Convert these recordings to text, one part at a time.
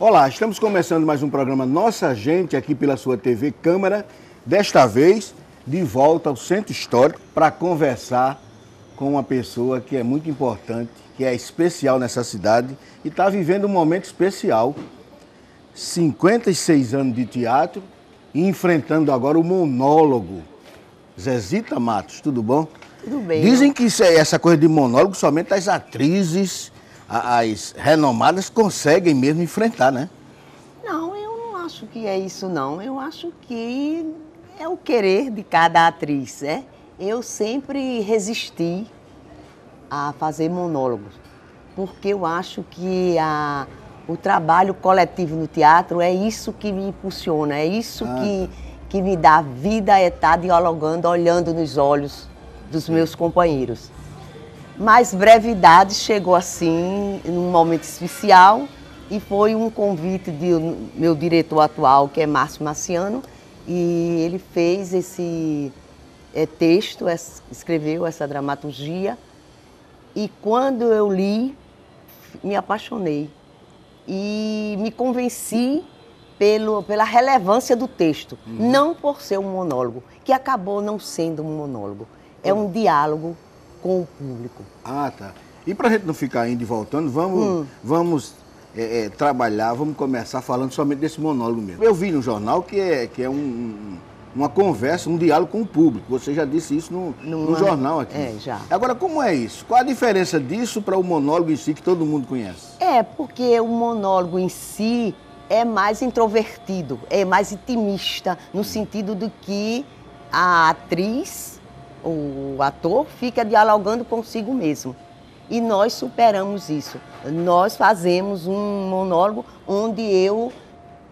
Olá, estamos começando mais um programa Nossa Gente aqui pela sua TV Câmara, desta vez de volta ao Centro Histórico para conversar com uma pessoa que é muito importante, que é especial nessa cidade e está vivendo um momento especial. 56 anos de teatro e enfrentando agora o monólogo. Zezita Matos, tudo bom? Tudo bem. Dizem que essa coisa de monólogo somente as atrizes, as renomadas conseguem mesmo enfrentar, né? Não, eu não acho que é isso, não. Eu acho que é o querer de cada atriz, né? Eu sempre resisti a fazer monólogos, porque eu acho que o trabalho coletivo no teatro é isso que me impulsiona, é isso que me dá vida, é estar dialogando, olhando nos olhos dos meus companheiros. Mas Brevidade chegou assim, num momento especial, e foi um convite do meu diretor atual, que é Márcio Marciano, e ele fez esse texto, escreveu essa dramaturgia, e quando eu li, me apaixonei e me convenci pela relevância do texto, não por ser um monólogo, que acabou não sendo um monólogo, é um diálogo com o público. Ah, tá. E para a gente não ficar indo e voltando, vamos trabalhar, vamos começar falando somente desse monólogo mesmo. Eu vi no jornal que é uma conversa, um diálogo com o público. Você já disse isso no jornal aqui. É, já. Agora, como é isso? Qual a diferença disso para o monólogo em si, que todo mundo conhece? É, porque o monólogo em si é mais introvertido, é mais intimista, no sentido de que a atriz, o ator, fica dialogando consigo mesmo. E nós superamos isso. Nós fazemos um monólogo onde eu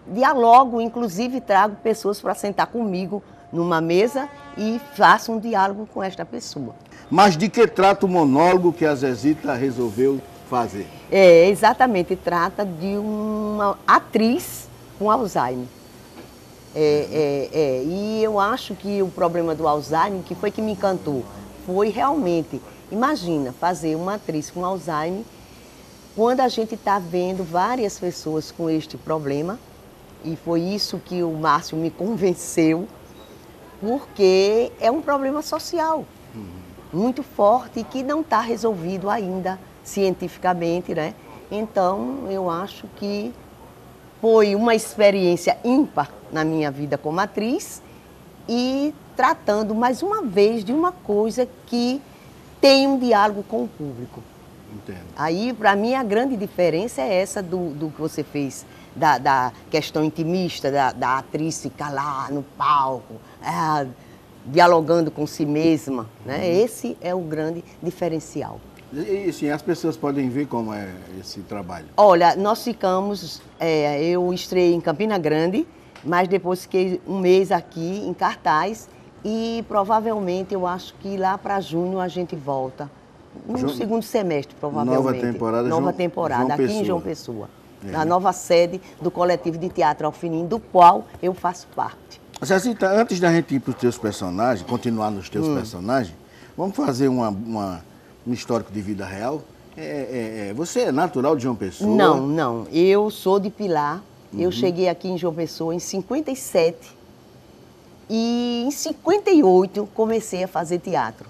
dialogo, inclusive trago pessoas para sentar comigo numa mesa e faço um diálogo com esta pessoa. Mas de que trata o monólogo que a Zezita resolveu fazer? É, exatamente, trata de uma atriz com Alzheimer. E eu acho que o problema do Alzheimer, que foi que me encantou, foi realmente, imagina, fazer uma atriz com Alzheimer, quando a gente está vendo várias pessoas com este problema, e foi isso que o Márcio me convenceu, porque é um problema social muito forte e que não está resolvido ainda cientificamente, né? Então, eu acho que foi uma experiência ímpar na minha vida como atriz e tratando mais uma vez de uma coisa que tem um diálogo com o público. Entendo. Aí, para mim, a grande diferença é essa do que você fez, da questão intimista, da atriz ficar lá no palco, dialogando com si mesma, né? Esse é o grande diferencial. E sim, as pessoas podem ver como é esse trabalho. Olha, nós ficamos, eu estreiei em Campina Grande, mas depois fiquei um mês aqui em cartaz e provavelmente eu acho que lá para junho a gente volta. No segundo semestre, provavelmente. Nova temporada, aqui em João Pessoa. Na nova sede do Coletivo de Teatro Alfinim, do qual eu faço parte. Zezita, antes da gente ir para os teus personagens, continuar nos teus personagens, vamos fazer um histórico de vida real. Você é natural de João Pessoa? Não. Eu sou de Pilar. Eu cheguei aqui em João Pessoa em 57 e em 58 comecei a fazer teatro.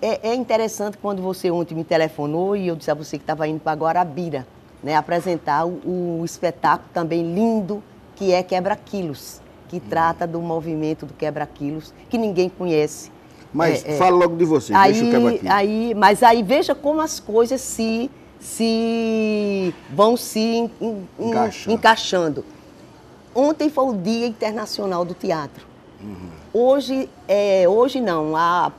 É interessante quando você ontem me telefonou e eu disse a você que estava indo para Guarabira, né, apresentar o espetáculo também lindo que é Quebra-Quilos, que trata do movimento do Quebra-Quilos, que ninguém conhece. Mas fala logo de você, deixa o Quebra-Quilos. Mas aí veja como as coisas vão se encaixando. Ontem foi o Dia Internacional do Teatro. Hoje não, há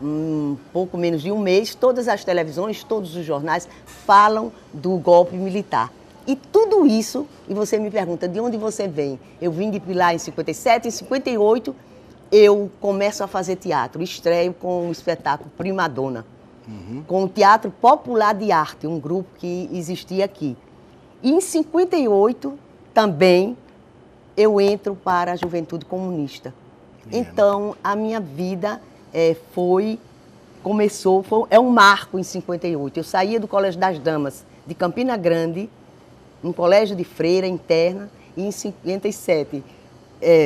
pouco menos de um mês, todas as televisões, todos os jornais falam do golpe militar. E tudo isso, e você me pergunta, de onde você vem? Eu vim de Pilar em 57, em 58 eu começo a fazer teatro, estreio com o espetáculo Prima Donna, com o Teatro Popular de Arte, um grupo que existia aqui. E em 58 também eu entro para a Juventude Comunista. Então, a minha vida é um marco em 58. Eu saía do Colégio das Damas de Campina Grande num colégio de freira interna, e em 57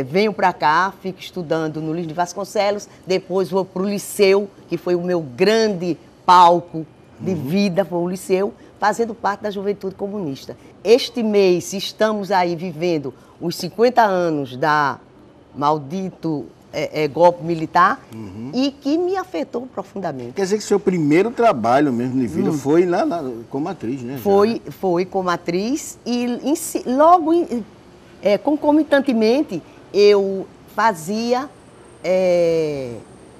venho para cá, fico estudando no Luiz de Vasconcelos, depois vou para o Liceu, que foi o meu grande palco de vida, foi o Liceu, fazendo parte da Juventude Comunista. Este mês estamos aí vivendo os 50 anos da maldito golpe militar e que me afetou profundamente. Quer dizer que seu primeiro trabalho mesmo de vida foi como atriz, né? Foi como atriz e logo, concomitantemente, eu fazia,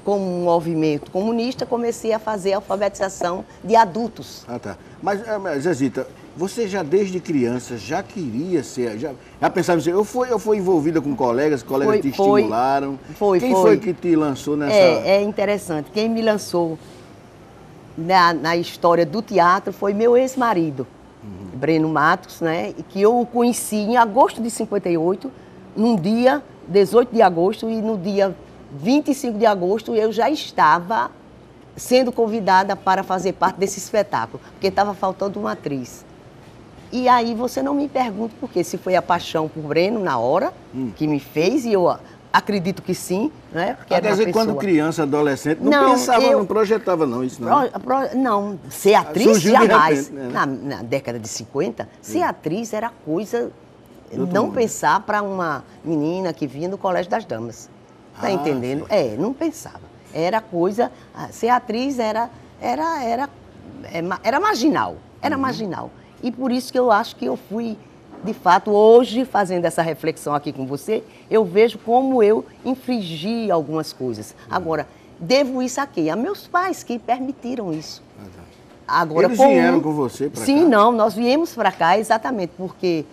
como um movimento comunista, comecei a fazer alfabetização de adultos. Ah, tá. Mas, Zezita, você já desde criança já queria ser, já pensava assim, eu fui envolvida com colegas te estimularam? Quem foi que te lançou nessa... É interessante, quem me lançou na história do teatro foi meu ex-marido, Breno Matos, né, que eu o conheci em agosto de 58, num dia 18 de agosto, e no dia 25 de agosto eu já estava sendo convidada para fazer parte desse espetáculo, porque estava faltando uma atriz. E aí você não me pergunta por quê, se foi a paixão por Breno na hora que me fez, e eu acredito que sim, né? Porque quer dizer, quando criança, adolescente, não pensava, não projetava não isso, não? Não, ser atriz surgiu jamais. De repente, né? Na década de 50, ser atriz era coisa, não pensar para uma menina que vinha do Colégio das Damas. Tá entendendo? Sim. Não pensava. Era coisa, ser atriz era marginal, era marginal. E por isso que eu acho que eu fui, de fato, hoje, fazendo essa reflexão aqui com você, eu vejo como eu infringi algumas coisas. Agora, devo isso a quem? A meus pais, que permitiram isso. Agora, eles vieram com você para cá? Sim, não, nós viemos para cá exatamente porque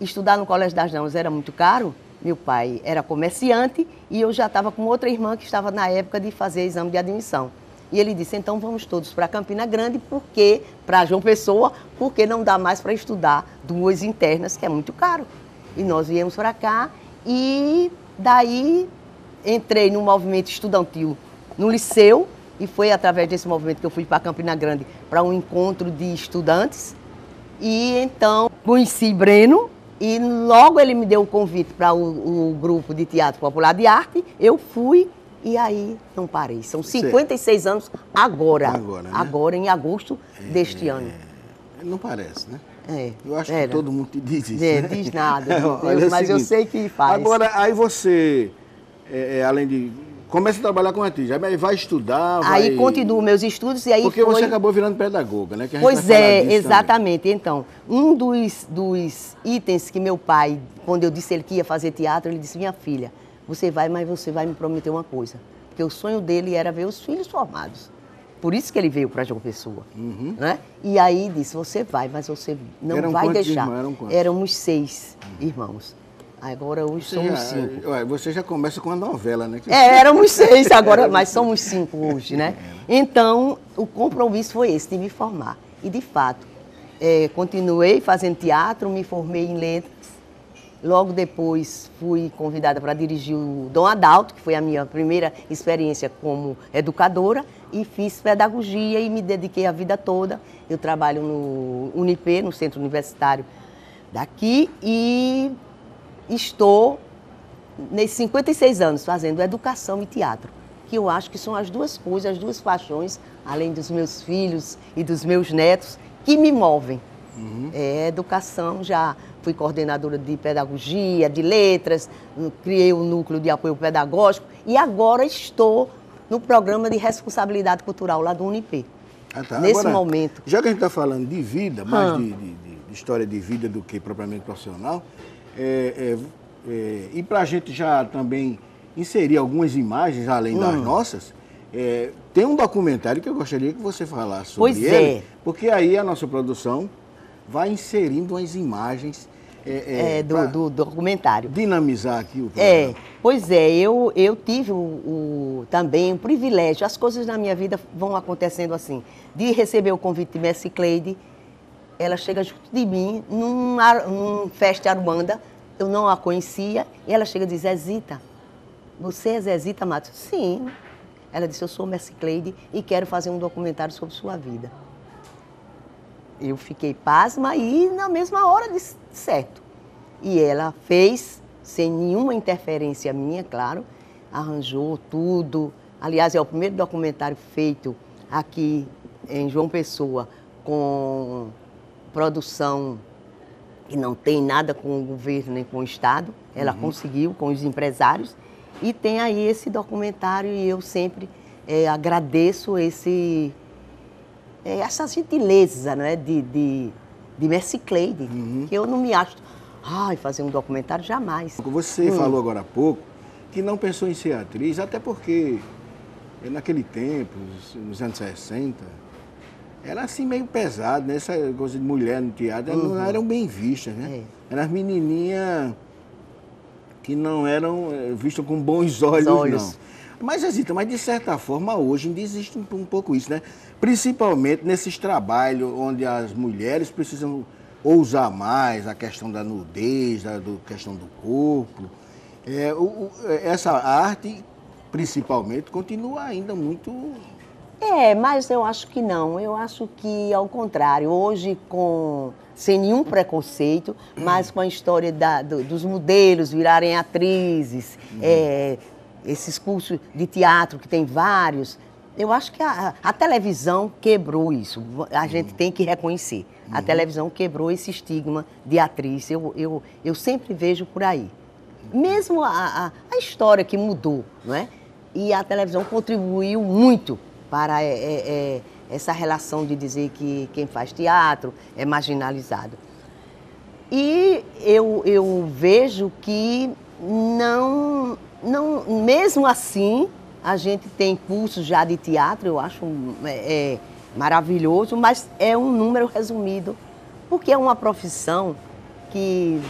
estudar no Colégio das Damas era muito caro. Meu pai era comerciante e eu já estava com outra irmã que estava na época de fazer exame de admissão. E ele disse, então vamos todos para Campina Grande, porque para João Pessoa, porque não dá mais para estudar 2 internas, que é muito caro. E nós viemos para cá e daí entrei no movimento estudantil no Liceu, e foi através desse movimento que eu fui para Campina Grande para um encontro de estudantes. E então conheci Breno, e logo ele me deu o convite para o grupo de Teatro Popular de Arte, eu fui. E aí não parei. São 56 anos agora. Agora, né? Agora, em agosto deste ano. Não parece, né? Eu acho era. que todo mundo te diz isso. Né? Diz nada, seguinte, mas eu sei que faz. Agora, aí você, além de... começa a trabalhar com atriz, aí vai estudar, Aí continuo meus estudos e aí porque você acabou virando pedagoga, né? Que a gente pois vai falar disso exatamente. Também. Então, um dos itens que meu pai, quando eu disse ele que ia fazer teatro, ele disse, minha filha, você vai, mas você vai me prometer uma coisa. Porque o sonho dele era ver os filhos formados. Por isso que ele veio para João Pessoa. Né? E aí disse, você vai, mas você não vai deixar. Éramos 6 irmãos. Agora hoje somos 5. Você já começa com a novela, né? Éramos 6 agora, mas somos 5 hoje, né? Então, o compromisso foi esse, de me formar. E, de fato, continuei fazendo teatro, me formei em letras. Logo depois fui convidada para dirigir o Dom Adalto, que foi a minha primeira experiência como educadora, e fiz pedagogia e me dediquei a vida toda. Eu trabalho no Unip, no Centro Universitário daqui, e estou, nesses 56 anos, fazendo educação e teatro, que eu acho que são as duas coisas, as duas paixões, além dos meus filhos e dos meus netos, que me movem. Educação, já fui coordenadora de pedagogia, de letras, criei o núcleo de apoio pedagógico e agora estou no programa de responsabilidade cultural lá do Unip. Nesse agora, momento. Já que a gente está falando de vida, mais de história de vida do que propriamente profissional, e para a gente já também inserir algumas imagens além das nossas, tem um documentário que eu gostaria que você falasse sobre ele, porque aí a nossa produção vai inserindo as imagens do documentário. Dinamizar aqui o programa. Pois é, eu tive também o privilégio, as coisas na minha vida vão acontecendo assim, de receber o convite de Messi Cleide, ela chega junto de mim, num festa Aruanda, eu não a conhecia, e ela chega e diz, Zezita, você é Zezita Matos? Sim. Ela disse, eu sou Messi Cleide e quero fazer um documentário sobre sua vida. Eu fiquei pasma e na mesma hora disse certo. E ela fez, sem nenhuma interferência minha, claro, arranjou tudo. Aliás, é o primeiro documentário feito aqui em João Pessoa com produção que não tem nada com o governo nem com o Estado. Ela conseguiu com os empresários. E tem aí esse documentário e eu sempre agradeço essa gentileza, né, de Mercy Cleide, que eu não me acho, fazer um documentário jamais. Você falou agora há pouco que não pensou em ser atriz, até porque naquele tempo, nos anos 60, era assim meio pesado, né? Essa coisa de mulher no teatro não eram bem vistas, né? Eram as menininhas que não eram vistas com bons olhos, não. Mas, Zita, de certa forma, hoje ainda existe um pouco isso, né? Principalmente nesses trabalhos onde as mulheres precisam ousar mais a questão da nudez, a questão do corpo. Essa arte, principalmente, continua ainda muito... Mas eu acho que não. Eu acho que, ao contrário, hoje, sem nenhum preconceito, mas com a história dos modelos virarem atrizes, esses cursos de teatro, que tem vários, eu acho que a televisão quebrou isso. A gente tem que reconhecer. A televisão quebrou esse estigma de atriz. Eu sempre vejo por aí. Mesmo a história que mudou, não é? E a televisão contribuiu muito para essa relação de dizer que quem faz teatro é marginalizado. E eu vejo que não, mesmo assim, a gente tem cursos já de teatro, eu acho maravilhoso, mas é um número resumido, porque é uma profissão que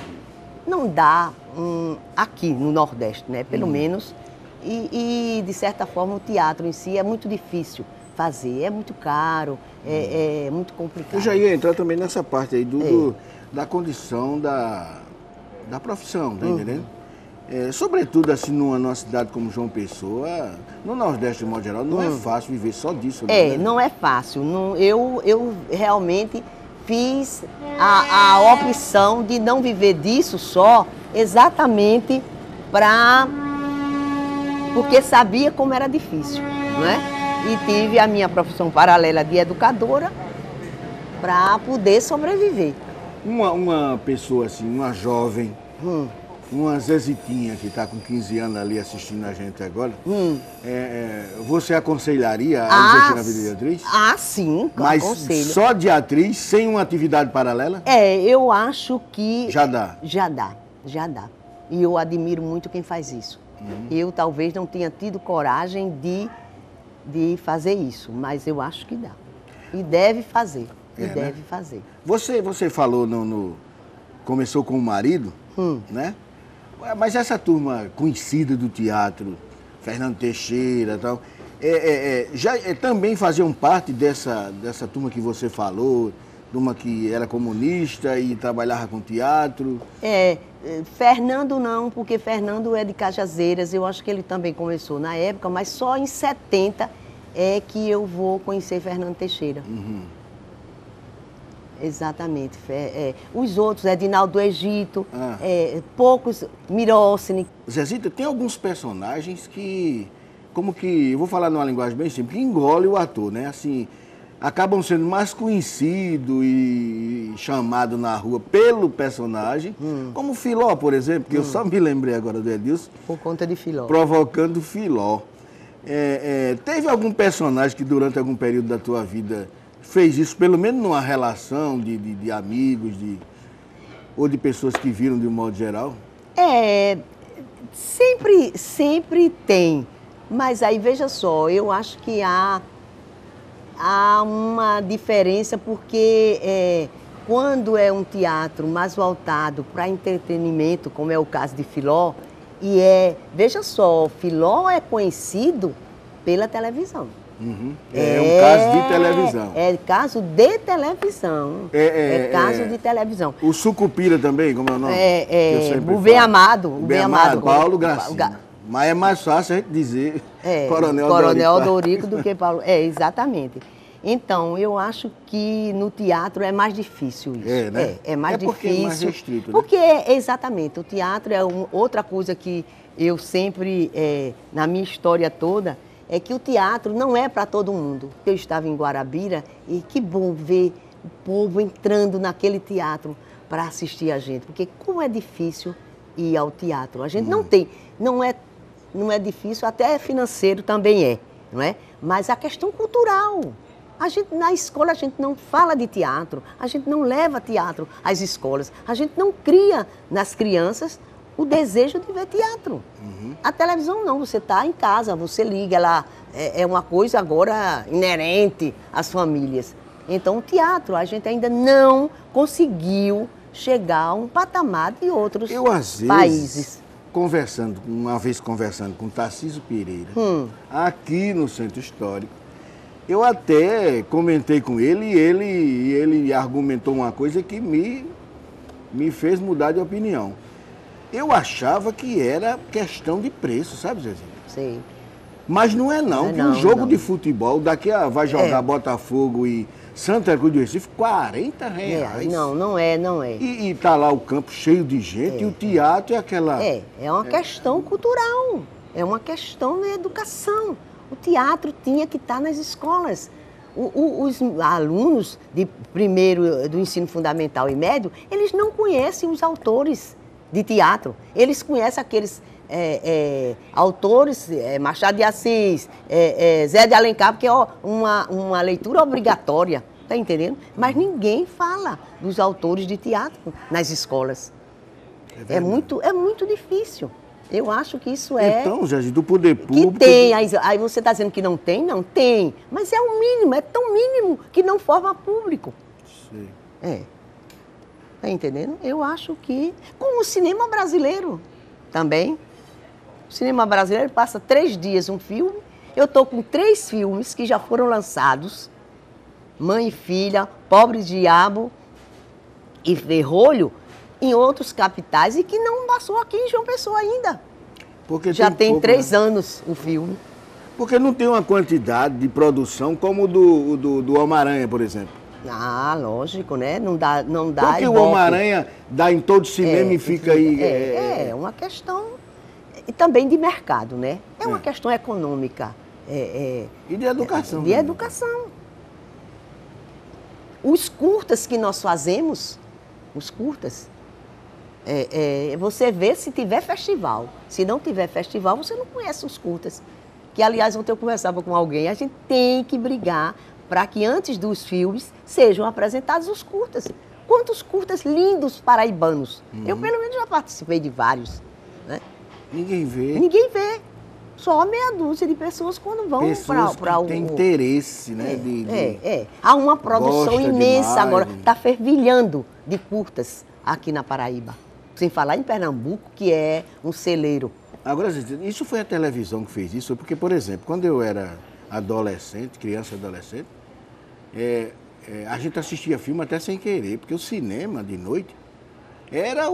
não dá aqui no Nordeste, né? Pelo menos. E, de certa forma, o teatro em si é muito difícil fazer, é muito caro, é muito complicado. Eu já ia entrar também nessa parte aí da condição da profissão, tá entendendo? Sobretudo, assim, numa cidade como João Pessoa, no Nordeste, de modo geral, não é fácil viver só disso. Né? Não é fácil. Eu realmente fiz a opção de não viver disso só, exatamente porque sabia como era difícil, não é? E tive a minha profissão paralela de educadora para poder sobreviver. Uma pessoa assim, uma jovem, uma Zezitinha que está com 15 anos ali assistindo a gente agora, você aconselharia a investir na vida de atriz? Sim, mas aconselho. Só de atriz, sem uma atividade paralela? Eu acho que... Já dá? Já dá. E eu admiro muito quem faz isso. Eu talvez não tenha tido coragem de fazer isso, mas eu acho que dá. E deve fazer. Deve fazer. Você falou, começou com o marido, né? Mas essa turma conhecida do teatro, Fernando Teixeira e tal, também faziam parte dessa turma que você falou, turma que era comunista e trabalhava com teatro? Fernando não, porque Fernando é de Cajazeiras, eu acho que ele também começou na época, mas só em 70 é que eu vou conhecer Fernando Teixeira. Exatamente. Os outros, Edinaldo do Egito, poucos, Mirocine. Zezita, tem alguns personagens que, eu vou falar numa linguagem bem simples, que engole o ator, né? Assim, acabam sendo mais conhecidos e chamados na rua pelo personagem, como Filó, por exemplo, que eu só me lembrei agora do Edilson. Por conta de Filó. Provocando Filó. Teve algum personagem que durante algum período da tua vida fez isso, pelo menos numa relação de amigos, ou de pessoas que viram de um modo geral? Sempre tem. Mas aí, veja só, eu acho que há uma diferença, porque quando é um teatro mais voltado para entretenimento, como é o caso de Filó, veja só, Filó é conhecido pela televisão. Um caso de televisão. É caso de televisão. Caso de televisão. O Sucupira também, como é o nome? O Bem Amado. Bem Amado, Paulo Gracinha. Mas é mais fácil a gente dizer Coronel Dorico do que Paulo. Exatamente. Então, eu acho que no teatro é mais difícil isso. É, né? É mais porque difícil. É mais restrito, né? Porque, exatamente, o teatro é outra coisa que eu sempre, na minha história toda, é que o teatro não é para todo mundo. Eu estava em Guarabira e que bom ver o povo entrando naquele teatro para assistir a gente. Porque como é difícil ir ao teatro. A gente não tem, não é difícil, até financeiro também é, não é? Mas a questão cultural. Na escola a gente não fala de teatro, a gente não leva teatro às escolas, a gente não cria nas crianças o desejo de ver teatro. A televisão não, você está em casa, você liga, ela é uma coisa agora inerente às famílias. Então o teatro a gente ainda não conseguiu chegar a um patamar de outros países. Uma vez conversando com Tarcísio Pereira, aqui no Centro Histórico, eu até comentei com ele e ele argumentou uma coisa que me fez mudar de opinião. Eu achava que era questão de preço, sabe, Zezinho? Sim. Mas não é não, que um jogo de futebol, daqui vai jogar Botafogo e Santa Cruz do Recife, R$40. Não é. E tá lá o campo cheio de gente e o teatro é aquela... É uma questão cultural, é uma questão de educação. O teatro tinha que estar nas escolas. Os alunos de primeiro do ensino fundamental e médio, eles não conhecem os autores de teatro. Eles conhecem aqueles autores, Machado de Assis, Zé de Alencar, porque é uma leitura obrigatória, tá entendendo? Mas ninguém fala dos autores de teatro nas escolas. É muito difícil. Eu acho que isso Então, Zé, do poder público... Que tem, aí você está dizendo que não tem? Não tem, mas é o mínimo, é tão mínimo que não forma público. Sim. Tá entendendo? Eu acho que, como o cinema brasileiro também, o cinema brasileiro passa 3 dias um filme, eu estou com 3 filmes que já foram lançados, Mãe e Filha, Pobre Diabo e Ferrolho, em outros capitais e que não passou aqui em João Pessoa ainda. Porque já tem pouco, 3 anos o filme. Porque não tem uma quantidade de produção como do Homem-Aranha, por exemplo. Ah, lógico, né? Não dá porque o Homem-Aranha dá em todo cinema e fica aí... É uma questão e também de mercado, né? É uma questão econômica. E de educação. De educação. Os curtas que nós fazemos, você vê se tiver festival. Se não tiver festival, você não conhece os curtas. Que, aliás, ontem eu conversava com alguém, a gente tem que brigar para que antes dos filmes sejam apresentados os curtas. Quantos curtas lindos paraibanos. Eu, pelo menos, já participei de vários. Né? Ninguém vê. Ninguém vê. Só meia dúzia de pessoas quando vão para o... tem interesse, né? Há uma produção imensa demais, agora. Está fervilhando de curtas aqui na Paraíba. Sem falar em Pernambuco, que é um celeiro. Agora, isso foi a televisão que fez isso? Porque, por exemplo, quando eu era adolescente, criança e adolescente, a gente assistia filme até sem querer, porque o cinema de noite era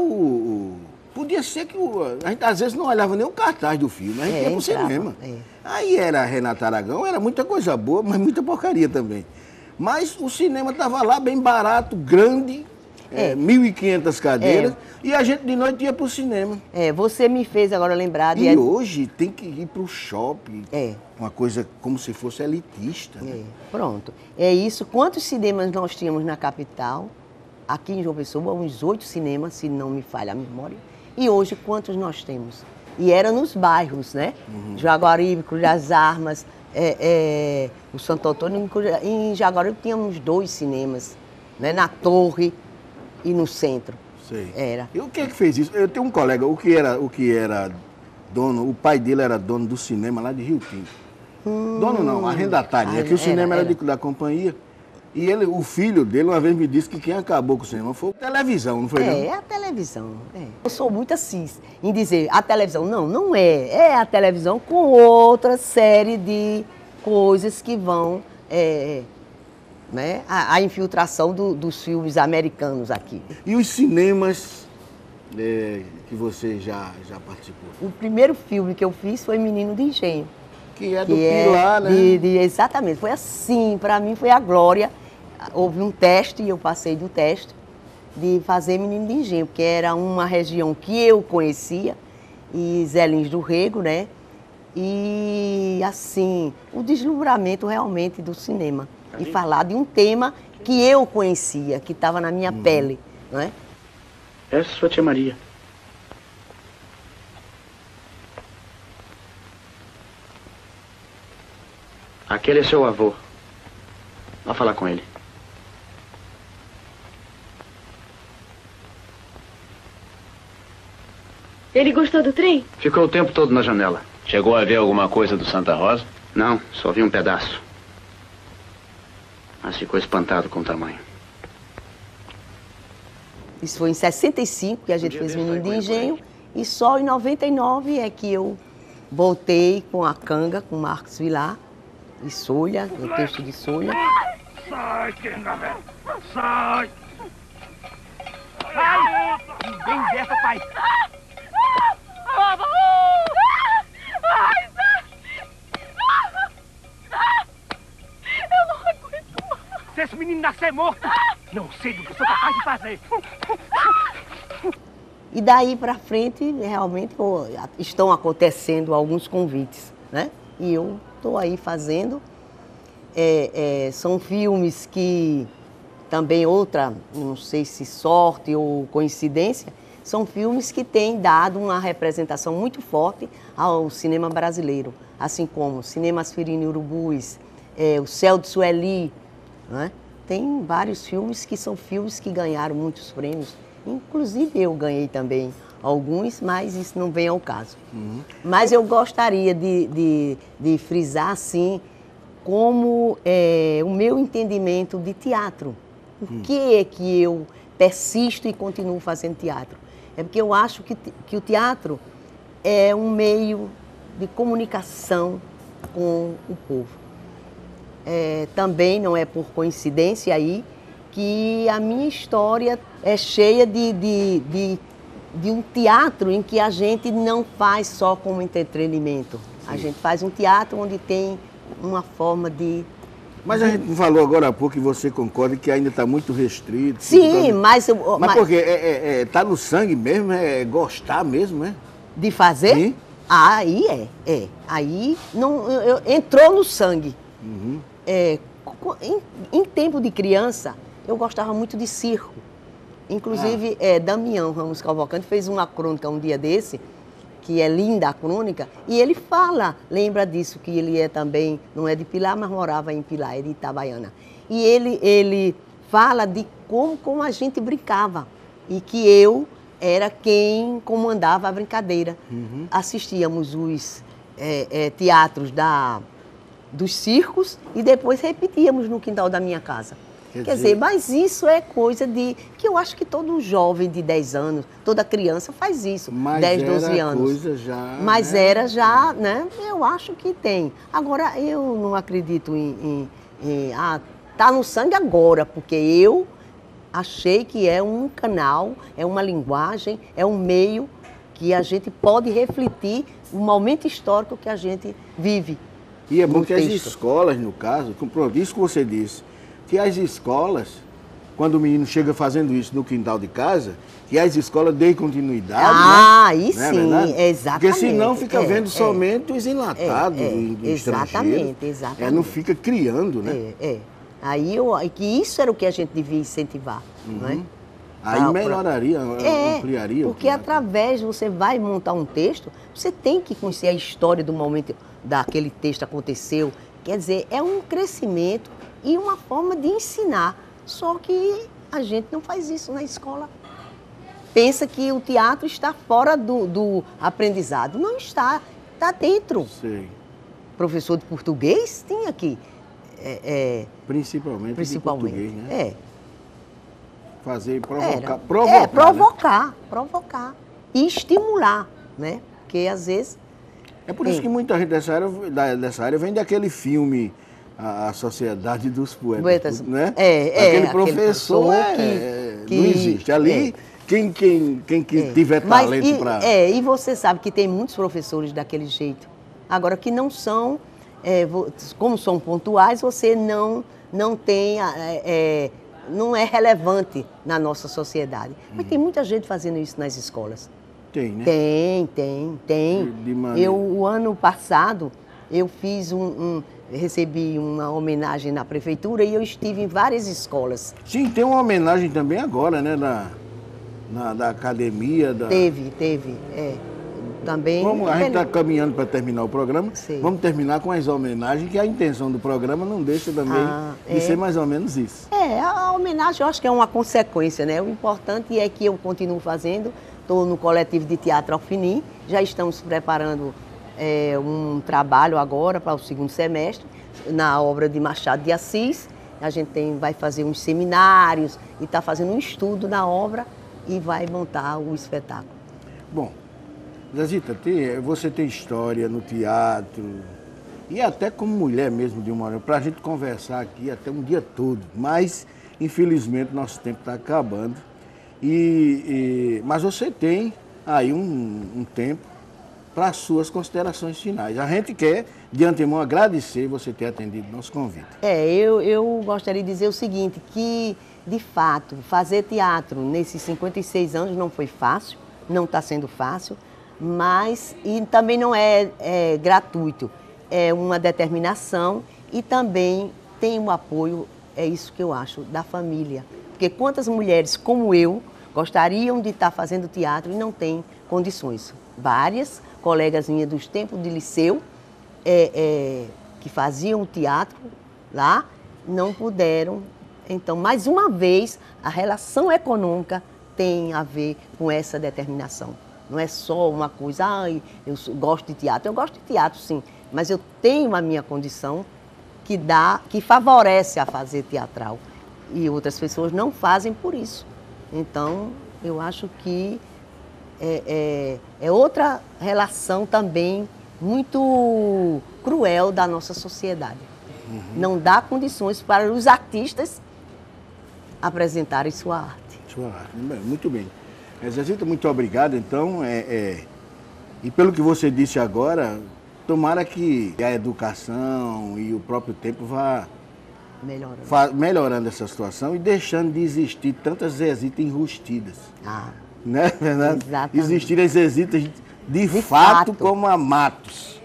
podia ser que a gente às vezes não olhava nem o cartaz do filme, a gente ia pro cinema. Aí era Renato Aragão, era muita coisa boa, mas muita porcaria também. Mas o cinema estava lá bem barato, grande, 1.500 cadeiras, e a gente de noite ia pro cinema. Você me fez agora lembrar de... E hoje tem que ir pro shopping, uma coisa como se fosse elitista. Né? Pronto, é isso. Quantos cinemas nós tínhamos na capital? Aqui em João Pessoa, uns 8 cinemas, se não me falha a memória. E hoje, quantos nós temos? E era nos bairros, né? Jaguaribe, Cruz das Armas, o Santo Antônio. Em Jaguaribe tínhamos 2 cinemas, né? Na Torre e no centro. Sei. Era. E o que é que fez isso? Eu tenho um colega, o que era dono, o pai dele era dono do cinema lá de Rio Tinto. Dono não, arrendatário, que o cinema era da companhia. E o filho dele uma vez me disse que quem acabou com o cinema foi a televisão, não foi não? É a televisão. Eu sou muito assim em dizer a televisão. Não é. É a televisão com outra série de coisas que vão... né? A infiltração dos filmes americanos aqui. E os cinemas que você já participou? O primeiro filme que eu fiz foi Menino de Engenho. Que é do Pilar, né? Exatamente, foi assim, para mim foi a glória. Houve um teste e eu passei do teste de fazer Menino de Engenho, porque era uma região que eu conhecia, e Zé Lins do Rego, né? E assim, o deslumbramento realmente do cinema. E falar de um tema que eu conhecia, que estava na minha pele, não é? Essa é sua tia Maria. Aquele é seu avô. Vá falar com ele. Ele gostou do trem? Ficou o tempo todo na janela. Chegou a ver alguma coisa do Santa Rosa? Não, só vi um pedaço. Mas ficou espantado com o tamanho. Isso foi em 65 que a gente fez Menino de Engenho, e só em 99 é que eu voltei com a canga, com Marcos Vilar, e Solha, o texto de Solha. Sai, velho! Sai! Sai! Ninguém dessa, pai! Eu não aguento mais. Se esse menino nascer morto, não sei do que eu sou capaz de fazer. E daí para frente, realmente, estão acontecendo alguns convites, né? E eu estou aí fazendo. São filmes que também não sei se sorte ou coincidência, são filmes que têm dado uma representação muito forte ao cinema brasileiro, assim como Cinema Asfirina e Urubus, O Céu de Sueli, né? Tem vários filmes que são filmes que ganharam muitos prêmios, inclusive eu ganhei também alguns, mas isso não vem ao caso. Mas eu gostaria de frisar, assim, como o meu entendimento de teatro. Por que é que eu persisto e continuo fazendo teatro? É porque eu acho que o teatro é um meio de comunicação com o povo. Também não é por coincidência aí que a minha história é cheia de um teatro em que a gente não faz só como entretenimento. A gente faz um teatro onde tem uma forma de... Mas a gente falou agora há pouco que você concorda que ainda está muito restrito. Sim, mas porque está no sangue mesmo, é gostar mesmo, né? De fazer? Sim. Aí Aí entrou no sangue. Em tempo de criança, eu gostava muito de circo. Inclusive, Damião Ramos Cavalcante fez uma crônica um dia desse, que é linda a crônica, e ele lembra disso, que ele também, não é de Pilar, mas morava em Pilar, é de Itabaiana. E ele fala de como a gente brincava, e que eu era quem comandava a brincadeira. Assistíamos os teatros dos circos e depois repetíamos no quintal da minha casa. Quer dizer, mas isso é coisa que eu acho que todo jovem de 10 anos, toda criança faz isso, mas 10, 12 anos. Coisa já, mas né? era já, né? Eu acho que tem. Agora, eu não acredito tá no sangue agora, porque eu achei que é um canal, é uma linguagem, é um meio que a gente pode refletir o momento histórico que a gente vive. E é bom que as escolas, no caso, isso que você disse, que as escolas, quando o menino chega fazendo isso no quintal de casa, que as escolas deem continuidade, aí né? sim, É exatamente. Porque senão fica vendo somente os enlatados do estrangeiro. Exatamente. Não fica criando, né? Aí que isso era o que a gente devia incentivar, não é? Aí melhoraria, ampliaria. Porque através, você vai montar um texto, você tem que conhecer a história do momento daquele texto aconteceu. Quer dizer, é um crescimento e uma forma de ensinar. Só que a gente não faz isso na escola. Pensa que o teatro está fora do aprendizado. Não está, está dentro. Sei. Professor de português tem aqui. Principalmente de português, né? Fazer, provocar e estimular, né? Porque às vezes... É por isso que muita gente dessa área vem daquele filme A Sociedade dos Poetas, né? Aquele professor que não existe. Ali, quem tiver talento para... E você sabe que tem muitos professores daquele jeito. Agora, que não são como são pontuais, você não tem, não é relevante na nossa sociedade. Mas tem muita gente fazendo isso nas escolas. Tem, né? Tem. De maneira... O ano passado, eu fiz recebi uma homenagem na prefeitura e eu estive em várias escolas. Sim, tem uma homenagem também agora, né? Da academia. Teve, também. A gente está caminhando para terminar o programa. Sim. Vamos terminar com as homenagens, que a intenção do programa não deixa também de ser mais ou menos isso. A homenagem eu acho que é uma consequência, né? O importante é que eu continuo fazendo. Estou no coletivo de teatro Alfinim, já estamos preparando um trabalho agora para o segundo semestre, na obra de Machado de Assis. A gente vai fazer uns seminários e está fazendo um estudo na obra e vai montar o espetáculo. Bom, Zezita, você tem história no teatro e até como mulher mesmo de uma hora, para a gente conversar aqui até um dia todo, mas infelizmente nosso tempo está acabando. Mas você tem aí um tempo para as suas considerações finais. A gente quer, de antemão, agradecer você ter atendido nosso convite. Eu gostaria de dizer o seguinte, que, de fato, fazer teatro nesses 56 anos não foi fácil, não está sendo fácil, mas também não é gratuito. É uma determinação e também tem um apoio, é isso que eu acho, da família. Porque quantas mulheres como eu gostariam de estar fazendo teatro e não têm condições. Várias colegas minhas dos tempos de liceu que faziam teatro lá não puderam. Então, mais uma vez, a relação econômica tem a ver com essa determinação. Não é só uma coisa, eu gosto de teatro. Eu gosto de teatro, sim, mas eu tenho a minha condição que favorece a fazer teatral. E outras pessoas não fazem por isso. Então, eu acho que é outra relação também muito cruel da nossa sociedade. Uhum. Não dá condições para os artistas apresentarem sua arte. Sua arte, muito bem. Zezita, muito obrigado, então. E pelo que você disse agora, tomara que a educação e o próprio tempo vá melhorando essa situação e deixando de existir tantas Zezitas enrustidas. Não é verdade? Exatamente. Existirem as Zezitas de fato como a Matos.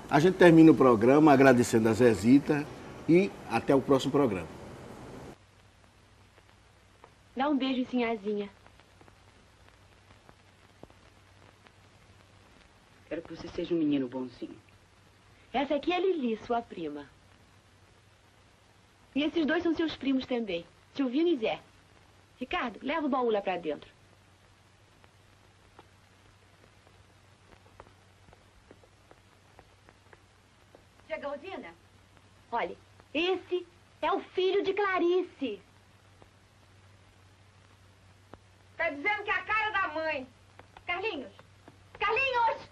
A gente termina o programa agradecendo a Zezita e até o próximo programa. Dá um beijo, sinhazinha. Quero que você seja um menino bonzinho. Essa aqui é Lili, sua prima. E esses dois são seus primos também, Silvino e Zé. Ricardo, leva o baú lá pra dentro. Tia Galdina, olha, esse é o filho de Clarice. Tá dizendo que é a cara da mãe. Carlinhos! Carlinhos!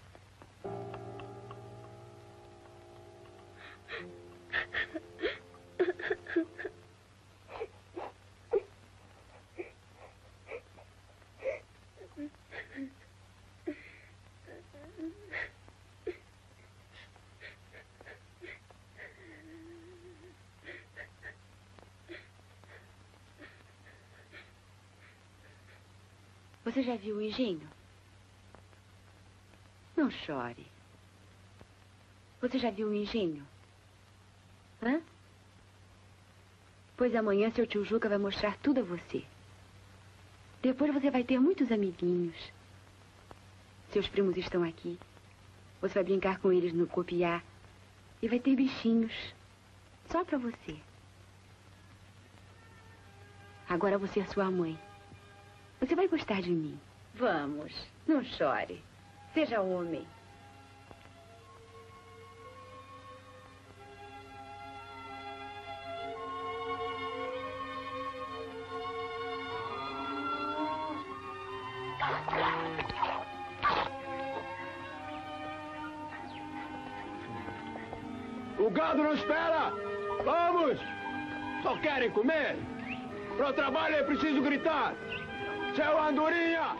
Você já viu o engenho? Não chore. Você já viu o engenho? Hã? Pois amanhã seu tio Juca vai mostrar tudo a você. Depois você vai ter muitos amiguinhos. Seus primos estão aqui. Você vai brincar com eles no copiar. E vai ter bichinhos. Só pra você. Agora você é sua mãe. Você vai gostar de mim. Vamos, não chore. Seja homem. O gado não espera! Vamos! Só querem comer? Para o trabalho é preciso gritar. Seu Andorinha!